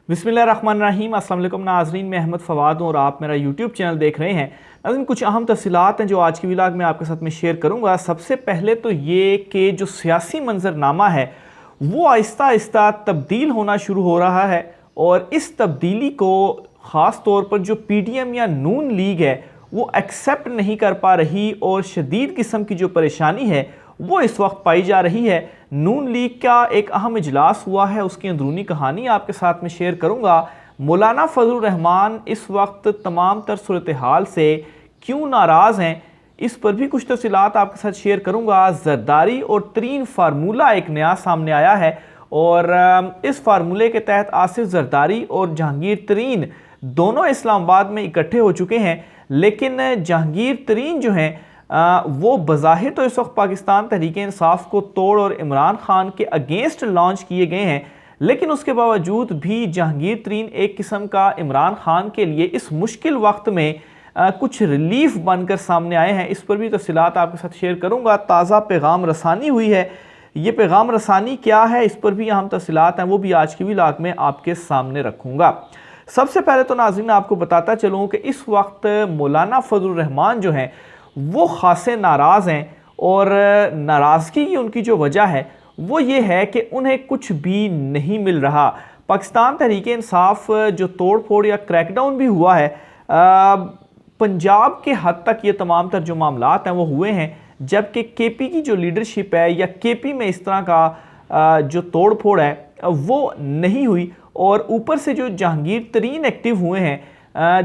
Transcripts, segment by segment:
बिस्मिल्लाहिर्रहमानिर्रहीम। अस्सलाम वालेकुम नाज़रीन, मैं अहमद फ़वाद हूँ और आप मेरा यूट्यूब चैनल देख रहे हैं। नाज़रीन, कुछ अहम तफ़सीलात हैं जो आज की व्लॉग में आपके साथ में शेयर करूँगा। सबसे पहले तो ये कि जो सियासी मंजरनामा है वो आहिस्ता आहिस्ता तब्दील होना शुरू हो रहा है और इस तब्दीली को ख़ास तौर पर जो PDM या नून लीग है वो एक्सेप्ट नहीं कर पा रही और शदीद किस्म की जो परेशानी है वो इस वक्त पाई जा रही है। नून लीग का एक अहम इजलास हुआ है, उसकी अंदरूनी कहानी आपके साथ में शेयर करूंगा। मौलाना फजलुर रहमान इस वक्त तमाम तर सूरत हाल से क्यों नाराज़ हैं, इस पर भी कुछ तफसीलात आपके साथ शेयर करूंगा। जरदारी और तरीन फार्मूला एक नया सामने आया है और इस फार्मूले के तहत आसिफ जरदारी और जहांगीर तरीन दोनों इस्लामाबाद में इकट्ठे हो चुके हैं। लेकिन जहांगीर तरीन जो हैं वो बज़ाहिर तो इस वक्त पाकिस्तान तहरीक इंसाफ को तोड़ और इमरान खान के अगेंस्ट लॉन्च किए गए हैं, लेकिन उसके बावजूद भी जहांगीर तरीन एक किस्म का इमरान खान के लिए इस मुश्किल वक्त में कुछ रिलीफ बनकर सामने आए हैं। इस पर भी तफसीलात आपके साथ शेयर करूंगा। ताज़ा पैगाम रसानी हुई है, ये पैगाम रसानी क्या है, इस पर भी अहम तफसीलात हैं, वो भी आज की व्लॉग में आपके सामने रखूँगा। सबसे पहले तो नाज़रीन आपको बताता चलूँ कि इस वक्त मौलाना फजलुर रहमान जो हैं वो खासे नाराज़ हैं और नाराज़गी की उनकी जो वजह है वो ये है कि उन्हें कुछ भी नहीं मिल रहा। पाकिस्तान तहरीक इंसाफ जो तोड़ फोड़ या क्रैकडाउन भी हुआ है, पंजाब के हद तक ये तमाम तर जो मामलात हैं वो हुए हैं, जबकि KP की जो लीडरशिप है या KP में इस तरह का जो तोड़ फोड़ है वो नहीं हुई। और ऊपर से जो जहांगीर तरीन एक्टिव हुए हैं,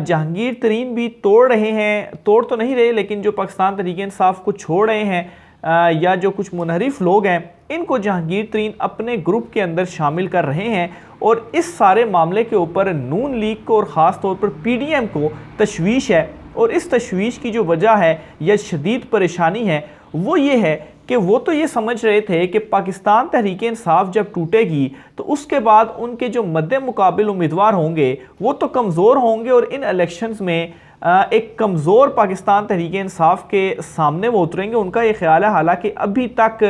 जहांगीर तरीन भी तोड़ रहे हैं, तोड़ तो नहीं रहे लेकिन जो पाकिस्तान तहरीक इंसाफ को छोड़ रहे हैं या जो कुछ मुनहरिफ लोग हैं इनको जहांगीर तरीन अपने ग्रुप के अंदर शामिल कर रहे हैं। और इस सारे मामले के ऊपर नून लीग को और ख़ास तौर पर PDM को तशवीश है और इस तशवीश की जो वजह है या शदीद परेशानी है वो ये है कि वो तो ये समझ रहे थे कि पाकिस्तान तहरीक इंसाफ जब टूटेगी तो उसके बाद उनके जो मद्दे मुकाबिल उम्मीदवार होंगे वो तो कमज़ोर होंगे और इन इलेक्शंस में एक कमज़ोर पाकिस्तान तहरीक इंसाफ के सामने वो उतरेंगे। उनका ये ख्याल है, हालांकि अभी तक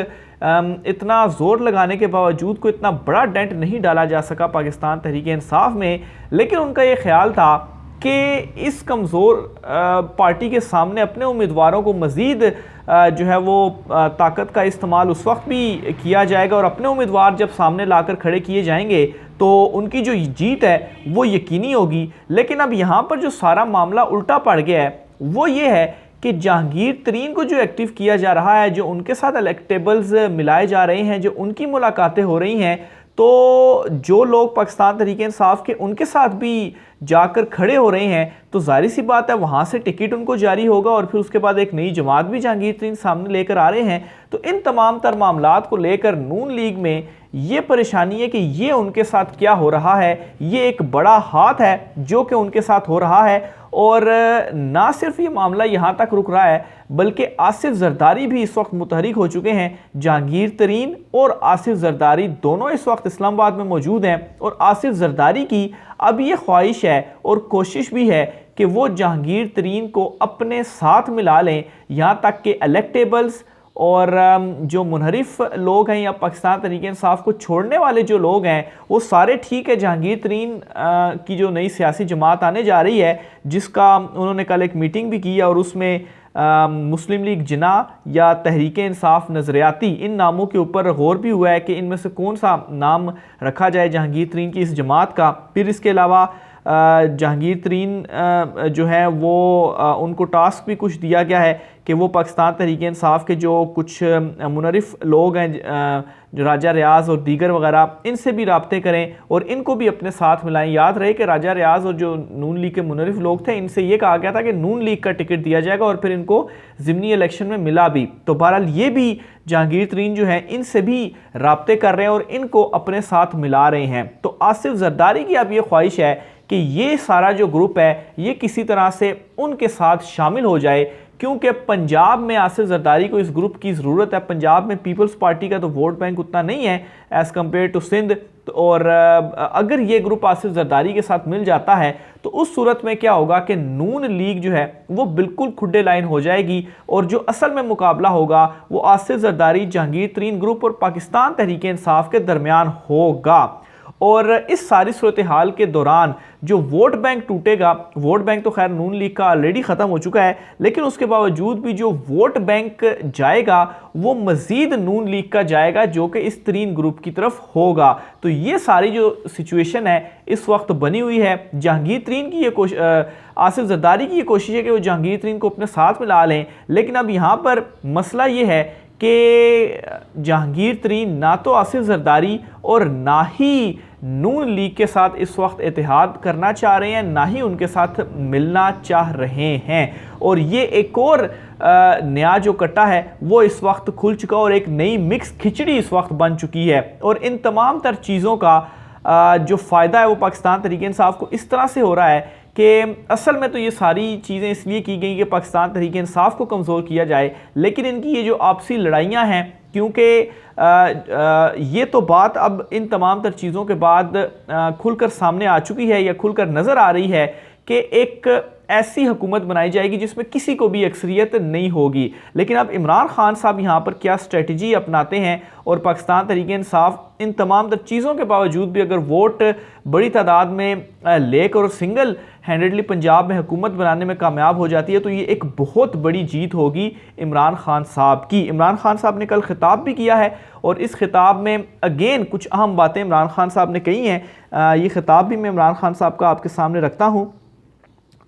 इतना ज़ोर लगाने के बावजूद कोई इतना बड़ा डेंट नहीं डाला जा सका पाकिस्तान तहरीक इंसाफ में, लेकिन उनका ये ख्याल था कि इस कमज़ोर पार्टी के सामने अपने उम्मीदवारों को मज़ीद जो है वो ताकत का इस्तेमाल उस वक्त भी किया जाएगा और अपने उम्मीदवार जब सामने लाकर खड़े किए जाएंगे तो उनकी जो जीत है वो यकीनी होगी। लेकिन अब यहाँ पर जो सारा मामला उल्टा पड़ गया है वो ये है कि जहांगीर तरीन को जो एक्टिव किया जा रहा है, जो उनके साथ इलेक्टेबल्स मिलाए जा रहे हैं, जो उनकी मुलाकातें हो रही हैं, तो जो लोग पाकिस्तान तहरीक इंसाफ के उनके साथ भी जाकर खड़े हो रहे हैं तो जाहिर सी बात है वहाँ से टिकट उनको जारी होगा और फिर उसके बाद एक नई जमात भी जहांगीर तरीन सामने लेकर आ रहे हैं। तो इन तमाम तर मामलात को लेकर नून लीग में ये परेशानी है कि ये उनके साथ क्या हो रहा है, ये एक बड़ा हाथ है जो कि उनके साथ हो रहा है। और ना सिर्फ ये मामला यहाँ तक रुक रहा है बल्कि आसिफ जरदारी भी इस वक्त मुतहरिक हो चुके हैं। जहांगीर तरीन और आसिफ जरदारी दोनों इस वक्त इस्लामाबाद में मौजूद हैं और आसिफ जरदारी की अब ये ख्वाहिश है और कोशिश भी है कि वो जहांगीर तरीन को अपने साथ मिला लें, यहाँ तक कि इलेक्टेबल्स और जो मुनहरिफ लोग हैं या पाकिस्तान तहरीक इंसाफ को छोड़ने वाले जो लोग हैं वो सारे ठीक है। जहांगीर तरीन की जो नई सियासी जमात आने जा रही है जिसका उन्होंने कल एक मीटिंग भी की और उसमें मुस्लिम लीग जिना या तहरीक इंसाफ नज़रियाती इन नामों के ऊपर गौर भी हुआ है कि इनमें से कौन सा नाम रखा जाए जहांगीर तरीन की इस जमात का। फिर इसके अलावा जहांगीर तरीन जो है वो उनको टास्क भी कुछ दिया गया है कि वो पाकिस्तान तहरीक इंसाफ के जो कुछ मुनरिफ लोग हैं, जो राजा रियाज और दीगर वगैरह, इनसे भी राब्ते करें और इनको भी अपने साथ मिलाएं। याद रहे कि राजा रियाज और जो नून लीग के मुनरिफ लोग थे इनसे ये कहा गया था कि नून लीग का टिकट दिया जाएगा और फिर इनको ज़िमनी इलेक्शन में मिला भी। तो बहरहाल ये भी जहांगीर तरीन जो है इनसे भी राब्ते कर रहे हैं और इनको अपने साथ मिला रहे हैं। तो आसिफ जरदारी की अब ये ख्वाहिश है कि ये सारा जो ग्रुप है ये किसी तरह से उनके साथ शामिल हो जाए, क्योंकि पंजाब में आसिफ जरदारी को इस ग्रुप की ज़रूरत है। पंजाब में पीपल्स पार्टी का तो वोट बैंक उतना नहीं है एज़ कम्पेयर टू सिंध, और अगर ये ग्रुप आसिफ जरदारी के साथ मिल जाता है तो उस सूरत में क्या होगा कि नून लीग जो है वो बिल्कुल खुड्डे लाइन हो जाएगी और जो असल में मुकाबला होगा वो आसिफ जरदारी, जहांगीर तरीन ग्रुप और पाकिस्तान तहरीक इंसाफ के दरमियान होगा। और इस सारी सूरत हाल के दौरान जो वोट बैंक टूटेगा, वोट बैंक तो खैर नून लीग का ऑलरेडी ख़त्म हो चुका है, लेकिन उसके बावजूद भी जो वोट बैंक जाएगा वो मज़ीद नून लीग का जाएगा, जो कि इस तरीन ग्रुप की तरफ होगा। तो ये सारी जो सिचुएशन है इस वक्त बनी हुई है। जहांगीर तरीन की ये आसिफ जरदारी की ये कोशिश है कि वो जहांगीर तरीन को अपने साथ मिला लें, लेकिन अब यहाँ पर मसला ये है कि जहांगीर तरीन ना तो आसिफ जरदारी और ना ही नून लीग के साथ इस वक्त इत्तेहाद करना चाह रहे हैं, ना ही उनके साथ मिलना चाह रहे हैं। और ये एक और नया जो कट्टा है वो इस वक्त खुल चुका और एक नई मिक्स खिचड़ी इस वक्त बन चुकी है। और इन तमाम तर चीज़ों का जो फ़ायदा है वो पाकिस्तान तहरीक इंसाफ को इस तरह से हो रहा है कि असल में तो ये सारी चीज़ें इसलिए की गई कि पाकिस्तान तहरीक इंसाफ को कमज़ोर किया जाए, लेकिन इनकी ये जो आपसी लड़ाइयाँ हैं, क्योंकि ये तो बात अब इन तमाम तर चीज़ों के बाद खुलकर सामने आ चुकी है या खुलकर नज़र आ रही है कि एक ऐसी हुकूमत बनाई जाएगी जिसमें किसी को भी अक्सरियत नहीं होगी। लेकिन अब इमरान खान साहब यहाँ पर क्या स्ट्रेटजी अपनाते हैं और पाकिस्तान तहरीक इंसाफ इन तमाम तर चीज़ों के बावजूद भी अगर वोट बड़ी तादाद में लेकर और सिंगल हैंडेडली पंजाब में हुकूमत बनाने में कामयाब हो जाती है, तो ये एक बहुत बड़ी जीत होगी इमरान खान साहब की। इमरान खान साहब ने कल खिताब भी किया है और इस खिताब में अगेन कुछ अहम बातें इमरान खान साहब ने कही हैं। ये खिताब भी मैं इमरान खान साहब का आपके सामने रखता हूँ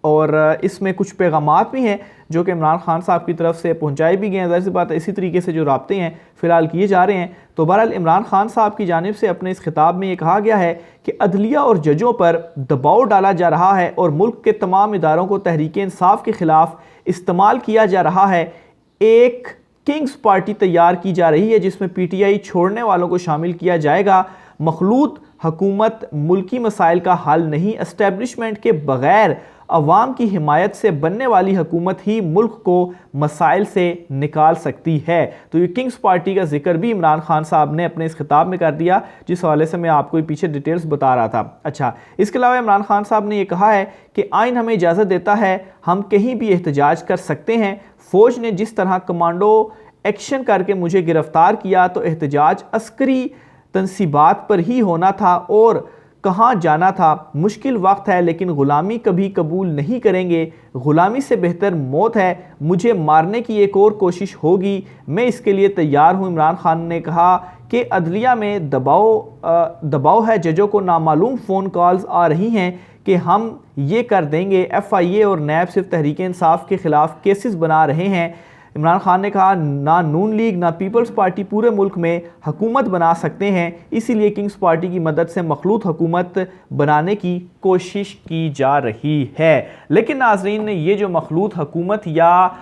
और इसमें कुछ पैगामात भी हैं जो कि इमरान खान साहब की तरफ से पहुंचाए भी गए हैं। ज़ाहिर सी बात है इसी तरीके से जो राब्ते हैं फ़िलहाल किए जा रहे हैं। तो बहरहाल इमरान खान साहब की जानिब से अपने इस खिताब में ये कहा गया है कि अदलिया और जजों पर दबाव डाला जा रहा है और मुल्क के तमाम इदारों को तहरीक इंसाफ के ख़िलाफ़ इस्तेमाल किया जा रहा है। एक किंग्स पार्टी तैयार की जा रही है जिसमें PTI छोड़ने वालों को शामिल किया जाएगा। मखलूत हुकूमत मुल्की मसाइल का हल नहीं, एस्टेब्लिशमेंट के बग़ैर अवाम की हिमायत से बनने वाली हुकूमत ही मुल्क को मसाइल से निकाल सकती है। तो ये किंग्स पार्टी का जिक्र भी इमरान खान साहब ने अपने इस खिताब में कर दिया, जिस हवाले से मैं आपको पीछे डिटेल्स बता रहा था। अच्छा, इसके अलावा इमरान खान साहब ने यह कहा है कि आइन हमें इजाज़त देता है, हम कहीं भी एहतजाज कर सकते हैं। फ़ौज ने जिस तरह कमांडो एक्शन करके मुझे गिरफ्तार किया तो एहतजाज अस्करी तनसीबात पर ही होना था और कहाँ जाना था। मुश्किल वक्त है लेकिन ग़ुलामी कभी कबूल नहीं करेंगे। ग़ुलामी से बेहतर मौत है। मुझे मारने की एक और कोशिश होगी, मैं इसके लिए तैयार हूँ। इमरान खान ने कहा कि अदलिया में दबाव है, जजों को नामालूम फ़ोन कॉल्स आ रही हैं कि हम ये कर देंगे। FIA और नैब सिर्फ तहरीक इंसाफ के ख़िलाफ़ केसेस बना रहे हैं। इमरान खान ने कहा ना नून लीग ना पीपल्स पार्टी पूरे मुल्क में हुकूमत बना सकते हैं, इसीलिए किंग्स पार्टी की मदद से मखलूत हुकूमत बनाने की कोशिश की जा रही है। लेकिन नाज़रीन, ये जो मखलूत हुकूमत या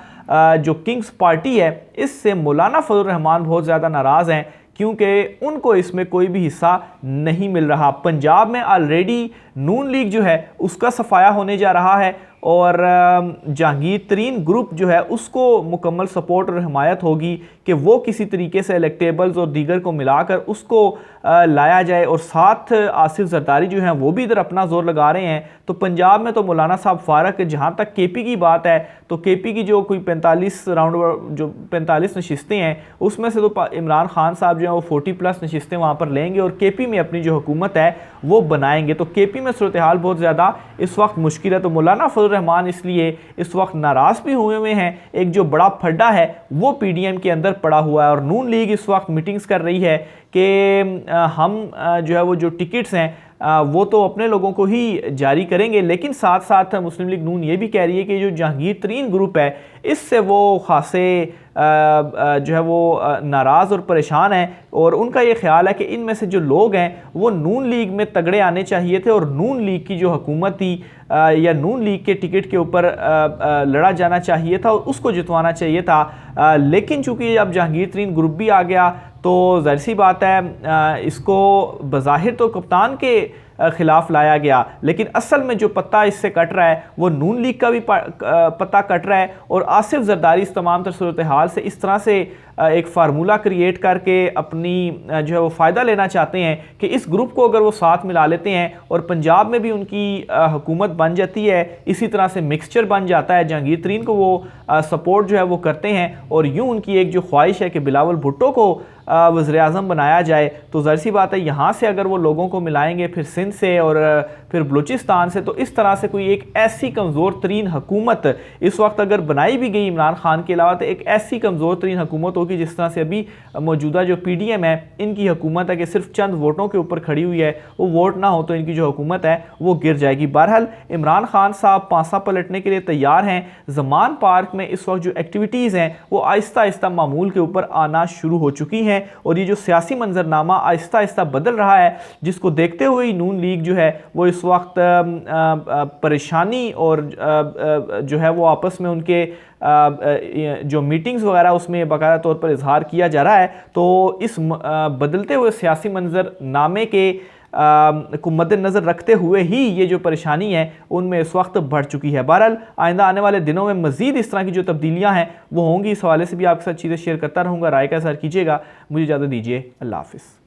जो किंग्स पार्टी है, इससे मौलाना फजल रहमान बहुत ज़्यादा नाराज़ हैं क्योंकि उनको इसमें कोई भी हिस्सा नहीं मिल रहा। पंजाब में ऑलरेडी नून लीग जो है उसका सफाया होने जा रहा है और जहांगीर तरीन ग्रुप जो है उसको मुकम्मल सपोर्ट और हिमायत होगी कि वो किसी तरीके से इलेक्टेबल्स और दीगर को मिलाकर उसको लाया जाए। और साथ आसिफ जरदारी जो हैं वो भी इधर अपना जोर लगा रहे हैं। तो पंजाब में तो मौलाना साहब फारक, जहाँ तक KP की बात है तो KP की जो कोई 45 नशिस्तें हैं उसमें से तो इमरान खान साहब जो हैं वो 40+ नशिस्तें वहाँ पर लेंगे और KP में अपनी जो हुकूमत है वो बनाएंगे। तो KP में सूरत हाल बहुत ज़्यादा इस वक्त मुश्किल है। तो मौलाना फजल रहमान इसलिए इस वक्त नाराज़ भी हुए हैं। एक जो बड़ा फड्डा है वो PDM के अंदर पड़ा हुआ है और नून लीग इस वक्त मीटिंग्स कर रही है कि हम जो है वो जो टिकट्स हैं वो तो अपने लोगों को ही जारी करेंगे, लेकिन साथ साथ मुस्लिम लीग नून ये भी कह रही है कि जो जहांगीर तरीन ग्रुप है इससे वो खासे जो है वो नाराज़ और परेशान हैं और उनका ये ख्याल है कि इनमें से जो लोग हैं वो नून लीग में तगड़े आने चाहिए थे और नून लीग की जो हुकूमत थी या नून लीग के टिकट के ऊपर लड़ा जाना चाहिए था और उसको जितवाना चाहिए था। लेकिन चूंकि अब जहांगीर तरीन ग्रुप भी आ गया तो ज़ाहिर सी बात है इसको बज़ाहिर तो कप्तान के ख़िलाफ़ लाया गया, लेकिन असल में जो पत्ता इससे कट रहा है वो नून लीग का भी पत्ता कट रहा है। और आसिफ जरदारी इस तमाम तर सूरत हाल से इस तरह से एक फार्मूला क्रिएट करके अपनी जो है वो फ़ायदा लेना चाहते हैं कि इस ग्रुप को अगर वो साथ मिला लेते हैं और पंजाब में भी उनकी हुकूमत बन जाती है, इसी तरह से मिक्सचर बन जाता है, जहांगीर तरीन को वो सपोर्ट जो है वो करते हैं और यूँ उनकी एक जो ख्वाहिश है कि बिलावल भुट्टो को वज़ीर-ए-आज़म बनाया जाए तो ज़ाहिर सी बात है यहाँ से अगर वो लोगों को मिलाएंगे, फिर सिंध से और फिर बलूचिस्तान से, तो इस तरह से कोई एक ऐसी कमज़ोर तरीन हुकूमत इस वक्त अगर बनाई भी गई इमरान खान के अलावा, तो एक ऐसी कमज़ोर तरीन हुकूमत होगी जिस तरह से अभी मौजूदा जो PDM है इनकी हुकूमत है कि सिर्फ चंद वोटों के ऊपर खड़ी हुई है, वो वोट ना हो तो इनकी जो हुकूमत है वो गिर जाएगी। बहरहाल इमरान खान साहब पांसा पलटने के लिए तैयार हैं। ज़मान पार्क में इस वक्त जो एक्टिविटीज़ हैं वो आहिस्ता आहिस्ता मामूल के ऊपर आना शुरू हो चुकी हैं और ये जो सियासी मंजरनामा आहिस्ता आहिस्ता बदल रहा है, जिसको देखते हुए ही नून लीग जो है वो इस वक्त परेशानी और जो है वो आपस में उनके जो मीटिंग्स वगैरह उसमें बाकायदा तौर पर इजहार किया जा रहा है। तो इस बदलते हुए सियासी मंजरनामे के को मद्देनज़र रखते हुए ही ये जो परेशानी है उनमें इस वक्त बढ़ चुकी है। बहरहाल आइंदा आने वाले दिनों में मज़ीद इस तरह की जो तब्दीलियाँ हैं वो होंगी। इस हवाले से भी आपके साथ चीज़ें शेयर करता रहूँगा। राय का इज़हार कीजिएगा। मुझे इजाज़त दीजिए। अल्लाह हाफ़िज़।